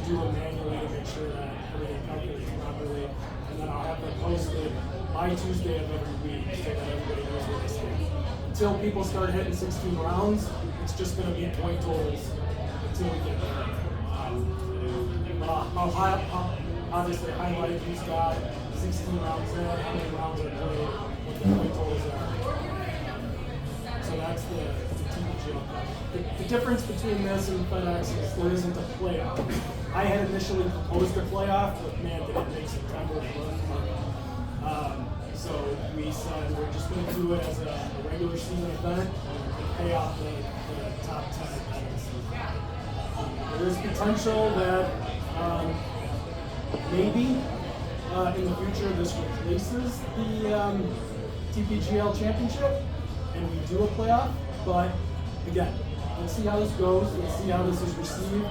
do it manually to make sure that everything calculates properly. And then I'll have them posted by Tuesday of every week so that everybody knows where they stand. Until people start hitting 16 rounds, it's just going to be point totals until we get there. I'll obviously highlight who's got 16 rounds in, how many rounds are played, what the point totals are. So that's the TPGL Cup. The difference between this and FedEx is there isn't a playoff. I had initially proposed a playoff, but man, did it make September look. So we said we're just going to do it as a regular season event and pay off the top 10 at the season. There is potential that maybe in the future this replaces the TPGL championship and we do a playoff, but again, let's see how this goes, let's see how this is received,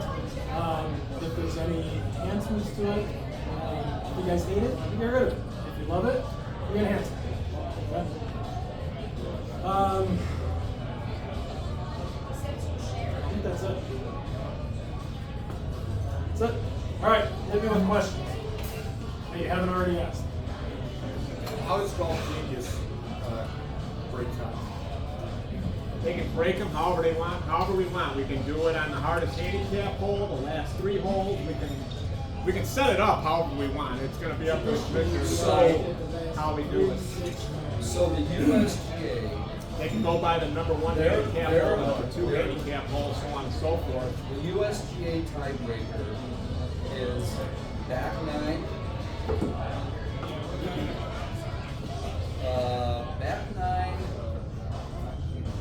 if there's any enhancements to it. If you guys hate it, you get rid of it. If you love it, you enhance it. Okay? I think that's it. That's it. Alright, hit me with questions that you haven't already asked. How does Golf Genius break time? They can break them however they want, however we want. We can do it on the hardest handicap hole, the last 3 holes. We can set it up however we want. It's going to be up to the commissioners how we do it. So the USGA, They can go by the number 1 handicap hole, the number 2 handicap hole, so on and so forth. the USGA tiebreaker is back 9,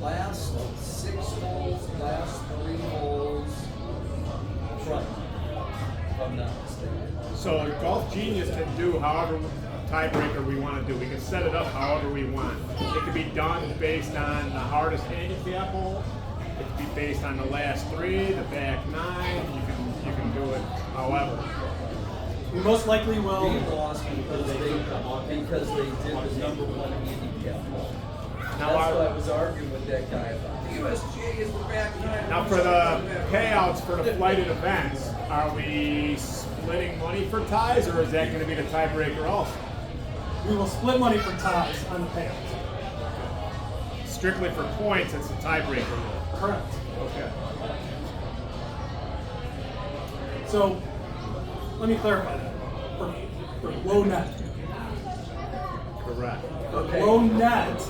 last 6 holes, last 3 holes, front, if I'm not mistaken. So Golf Genius can do however tiebreaker we want to do. We can set it up however we want. It can be done based on the hardest handicap hole. It can be based on the last 3, the back 9. You can do it however. We most likely will. We lost because they did the number 1 handicap hole. Now That's what I was arguing with that guy about. The USGA is the back 9. Now for the payouts for the flighted events, are we splitting money for ties, or is that going to be the tiebreaker also? We will split money for ties on the payouts. Strictly for points, it's a tiebreaker. Correct. Okay. So, let me clarify that. For low net. Correct. For low net,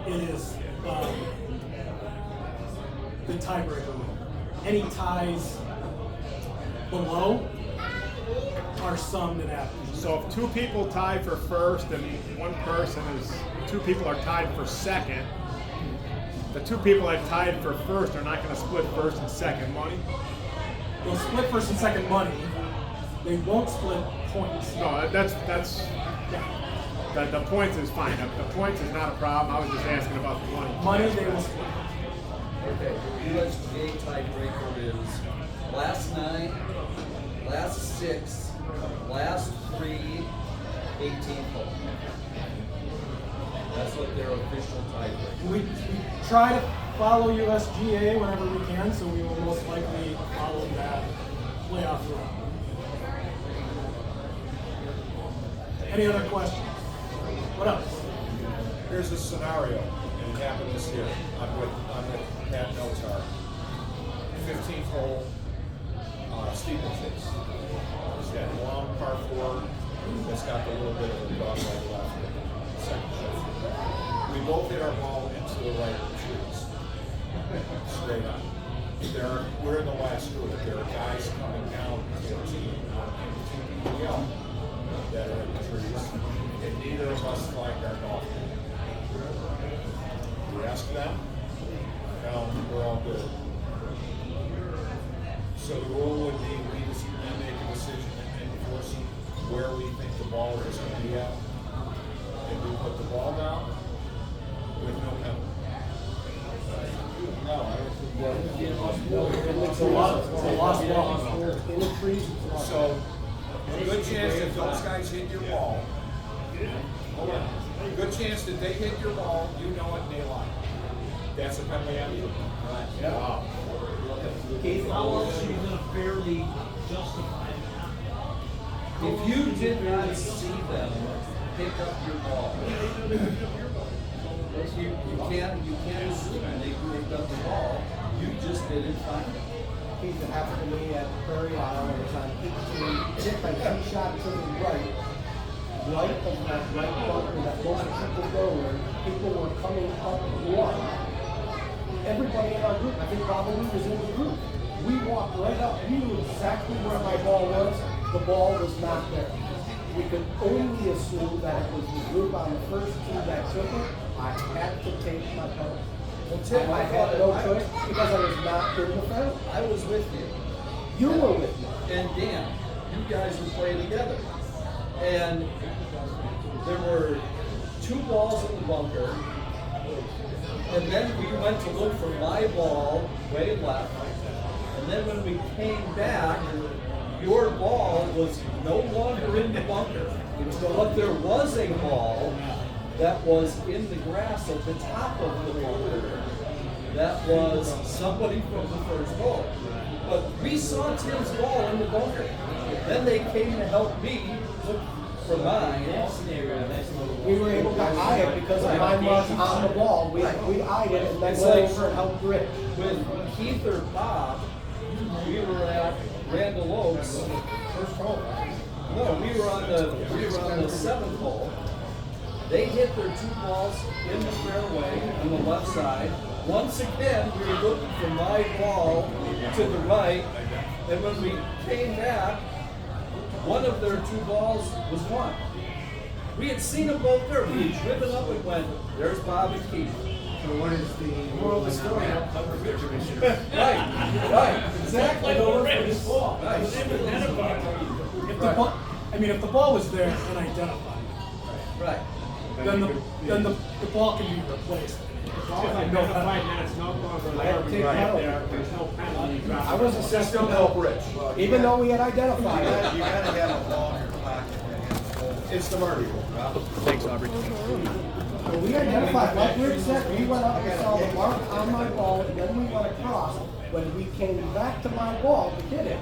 it is the tiebreaker rule. Any ties below are summed and averaged. So if 2 people tie for first and 2 people are tied for second, the 2 people that tied for first are not going to split first and second money? They'll split first and second money. They won't split points. No, that's the points is fine. The points is not a problem. I was just asking about the money. Money they will split. Okay, USGA tiebreaker is last 9, last 6, last 3, 18th hole. That's what their official tiebreaker. We try to follow USGA whenever we can, so we will most likely follow that playoff rule. Any other questions? What else? Here's a scenario, and it happened this year. I'm with Pat Notar. 15th hole, steeplechase. It's that long par 4 that's got the little bit of a dog right left. Second shot. We both hit our ball into the right of the trees. Straight up. We're in the last group. There are guys coming down to the team on TPGL that are in the trees, and neither of us flagged our golf. We ask them, no, we're all good. So the rule would be we just make a decision and enforce where we think the ball is going to be at, and we put the ball down with no penalty. No, I don't think It's a lost ball. In the trees. so. Good chance that those guys hit your ball. Hold on. Good chance that they hit your ball, you know it, and they lie. That's a penalty on you. Yeah. Wow. Keith, how else are you gonna fairly justify that? If you did not see them pick up your ball, you can't assume they picked up the ball. You just didn't find it. Keith, it happened to me at Prairie Isle. It was on 18, hit by 2 shots to the right of that right bunker that most people go where people were coming up one. everybody in our group, I think probably was in the group. We walked right up, we knew exactly where my ball was, the ball was not there. We could only assume that it was the group on the first tee that took it. I had to take my penalty. Well, Tim, I had no choice because I was not in the penalty. I was with you. You were with me. And Dan, you guys would play together. And there were 2 balls in the bunker. And then we went to look for my ball way left. And then when we came back, your ball was no longer in the bunker. But there was a ball that was in the grass at the top of the bunker. That was somebody from the first hole. But we saw Tim's ball in the bunker. Then they came to help me look for mine. We were able to eye it because of my mark on the ball. We eyed it and then It's went like- over and helped Rich. With Keith or Bob, we were at Randall Oaks. First hole. No, we were on the 7th hole. They hit their 2 balls in the fairway on the left side. Once again, we were looking for my ball to the right, and when we came back, one of their 2 balls was one. We had seen them both there. We had driven up and went, there's Bob and Keith. So what is the moral of the story? Right, exactly. If the ball, if the ball was there and identified, Right. then the ball can be replaced. Identified, then it's no longer there. Take penalty. There's no penalty. I was assessed to help Rich, even though we had identified it. You gotta have a ball in your pocket. It's the Marty. When we identified, like Rich said, we went up and saw the mark on my ball, and then we went across. When we came back to my ball to hit it,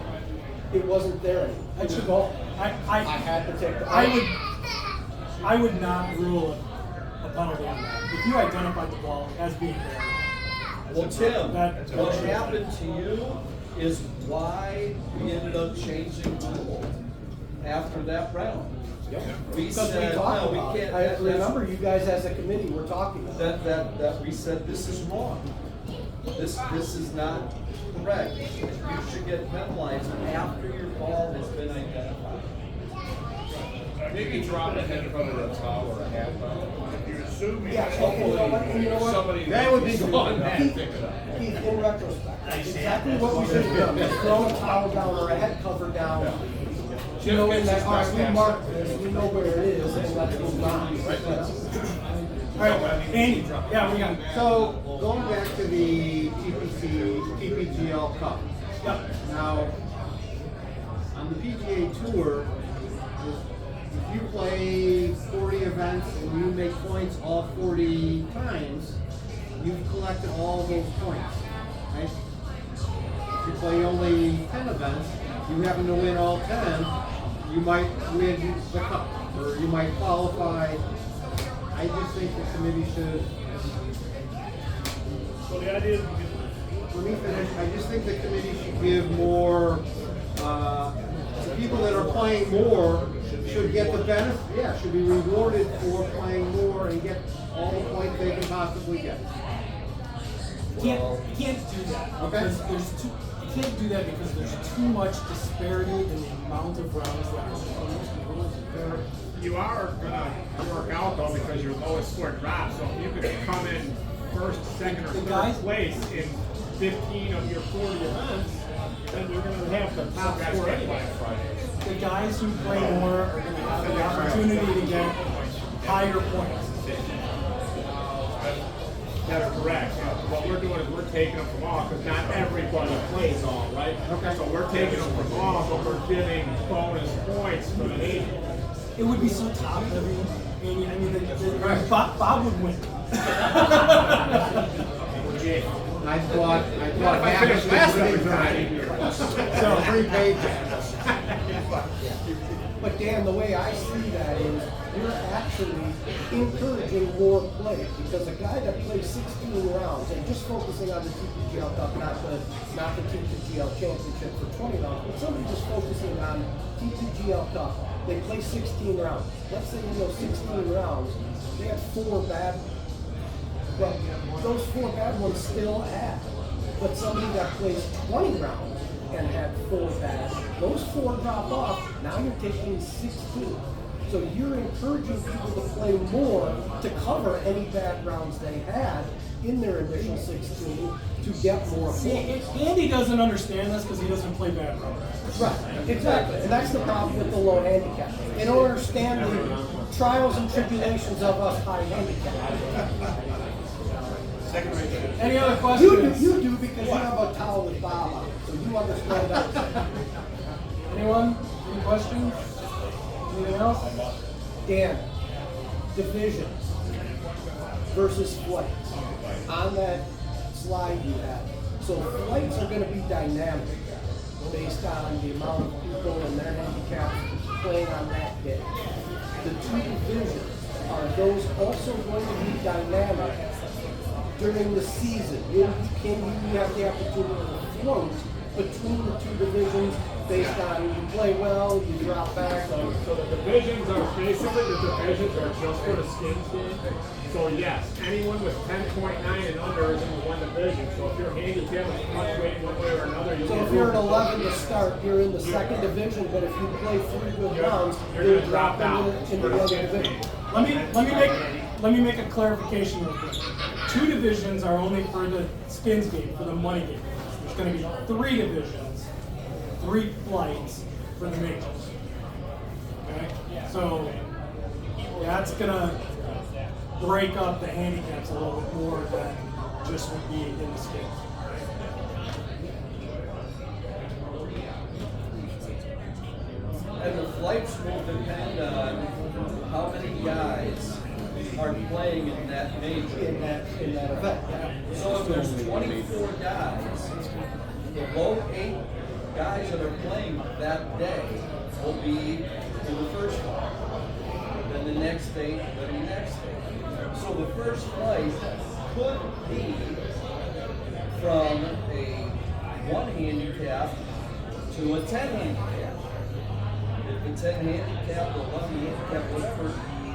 it wasn't there anymore. It was gone. I had to take the. I would not rule a penalty on that. If you identified the ball as being there, Well, Tim, That's what happened to you is why we ended up changing the rule after that round. We Because we said, talked no, we about it. can't. I that- remember you guys as a committee were talking about it. That we said, this is wrong. This is not correct. You should get penalized after your ball has been identified. Maybe drop a head front of a towel or a hat If you assume Yeah, and you know what? Somebody. That would be gone. Keith, in retrospect, that's exactly what we should have done, is throw a towel down or a head cover down. Knowing that, all right, we marked this, we know where it is, and let's move on. all right, Andy, yeah, we got. So, going back to the TPGL Cup. Yep. Now, on the PGA Tour, if you play 40 events and you make points all 40 times, you've collected all those points, right? If you play only 10 events, you happen to win all 10, you might win the cup, or you might qualify. I just think the committee should. So the idea is Let me finish. I just think the committee should give more, the people that are playing more should get the benefit, yeah, should be rewarded for playing more and get all the points they can possibly get. You can't do that. Okay. Because you can't do that because there's too much disparity in the amount of rounds that are proposed. You are gonna work out though because your lowest score drops. So if you could come in first, second, or The third guys- place in 15 of your 40 events, then you're gonna have the top score anyway. The guys who play more are going to have the opportunity to get higher points. That's correct. What we're doing is we're taking them from all, because not everybody plays all, right? Okay. So we're taking them from all, but we're giving bonus points for the eight. It would be so top heavy. Bob would win. I thought I finished last time. So 3 pages. But Dan, the way I see that is, you're actually encouraging more play, because a guy that plays 16 rounds, and just focusing on the TPGL Cup, not the TPGL Championship for 20 rounds, but somebody just focusing on TPGL Cup, they play 16 rounds. Let's say in those 16 rounds, they have 4 bad But those 4 bad ones still add. But somebody that plays 20 rounds and had 4 bad, those 4 drop off, now you're taking 16. So you're encouraging people to play more to cover any bad rounds they had in their initial 16 to get more points. Andy doesn't understand this because he doesn't play bad rounds. Right, exactly. And that's the problem with the low handicap. They don't understand the trials and tribulations of us high handicapped. Any other questions? You do because you have a towel with Bob on it, so you understand that. Anyone? Any questions? Anything else? Dan, divisions versus flights. On that slide you had. So flights are going to be dynamic based on the amount of people and their handicaps playing on that day. The 2 divisions, are those also going to be dynamic during the season? Can you have the opportunity to float between the 2 divisions based on you play well, you drop back? So the divisions are basically just for the skins game. So yes, anyone with 10.9 and under is in the 1 division. So if you're handicapped with fluctuating one way or another, So if you're an 11 to start, you're in the 2nd division, but if you play 3 good rounds, you're you'll gonna drop out into the other division. Let me make a clarification real quick. 2 divisions are only for the skins game, for the money game. There's going to be 3 divisions, 3 flights for the majors. Okay, so that's going to break up the handicaps a little bit more than just would be in the skins. And the flights will depend on how many guys are playing in that major. In that event. So if there's 24 guys, the low 8 guys that are playing that day will be in the first one. Then the next 8, then the next 8. So the first flight could be from a 1 handicap to a 10 handicap. If the 10 handicap or 11 handicap, whatever,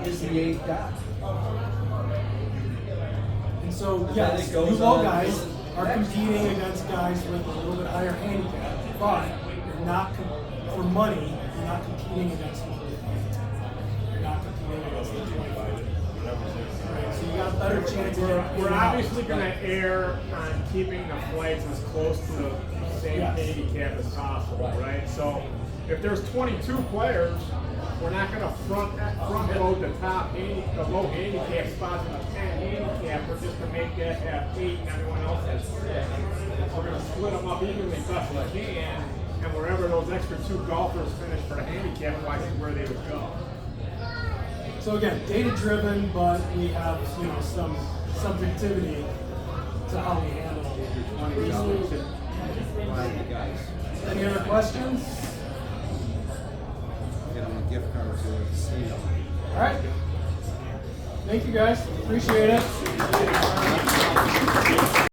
is the 8th guy. And so, And yes, then it you goes low on guys to the are next competing against guys with a little bit higher handicap, but you're not for money. You're not competing against them. You're not competing against the 25. Right, so you got a better chance of it. We're obviously going to err on keeping the flights as close to the same handicap as possible, right? So if there's 22 players, we're not going to front load the low handicap spots in the 10 handicap, or just to make that have 8 and everyone else has 6. We're going to split them up evenly best we can, and wherever those extra 2 golfers finish for the handicap, I think where they would go. So again, data driven, but we have some subjectivity to how we handle it. Any other questions? Gift card to the casino. All right. Thank you guys. Appreciate it.